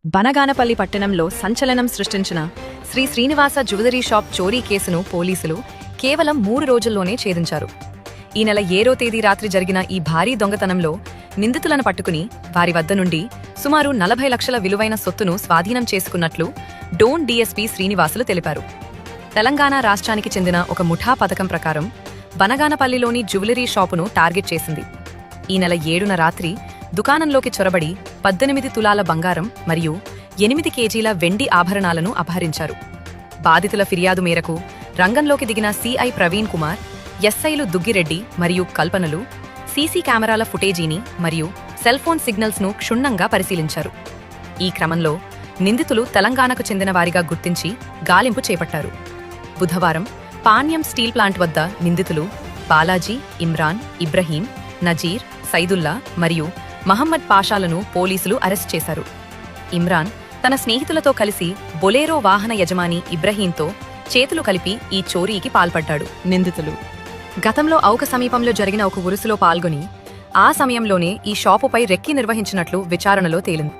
బనగానపల్లి పట్టణంలో సంచలనం సృష్టించిన శ్రీ శ్రీనివాస జ్యువెలరీ షాప్ చోరీ కేసును పోలీసులు కేవలం 3 రోజుల్లోనే ఛేదించారు. ఈ నెల 7వ తేదీ రాత్రి జరిగిన ఈ భారీ దొంగతనంలో నిందితులను పట్టుకుని వారి వద్ద నుండి సుమారు 40 లక్షల విలువైన సొత్తును స్వాధీనం చేసుకున్నట్లు డోన్ డీఎస్పీ శ్రీనివాసులు తెలిపారు. తెలంగాణ రాష్ట్రానికి చెందిన ఒక ముఠా పథకం ప్రకారం బనగానపల్లిలోని జ్యువెలరీ షాపును టార్గెట్ చేసింది. ఈ నెల 7న రాత్రి దుకాణంలోకి చొరబడి 18 తులాల బంగారం మరియు 8 కేజీల వెండి ఆభరణాలను అపహరించారు. బాధితుల ఫిర్యాదు మేరకు రంగంలోకి దిగిన సిఐ ప్రవీణ్ కుమార్, ఎస్ఐలు దుగ్గిరెడ్డి మరియు కల్పనలు సీసీ కెమెరాల ఫుటేజీని మరియు సెల్ఫోన్ సిగ్నల్స్ను క్షుణ్ణంగా పరిశీలించారు. ఈ క్రమంలో నిందితులు తెలంగాణకు చెందిన వారిగా గుర్తించి గాలింపు చేపట్టారు. బుధవారం పాణ్యం స్టీల్ ప్లాంట్ వద్ద నిందితులు బాలాజీ, ఇమ్రాన్, ఇబ్రహీం, నజీర్, సైదుల్లా మరియు మహమ్మద్ పాషాలను పోలీసులు అరెస్ట్ చేశారు. ఇమ్రాన్ తన స్నేహితులతో కలిసి బొలేరో వాహన యజమాని ఇబ్రహీంతో చేతులు కలిపి ఈ చోరీకి పాల్పడ్డాడు. నిందితులు గతంలో ఔక సమీపంలో జరిగిన ఒక ఉరుసులో పాల్గొని ఆ సమయంలోనే ఈ షాపుపై రెక్కి నిర్వహించినట్లు విచారణలో తేలింది.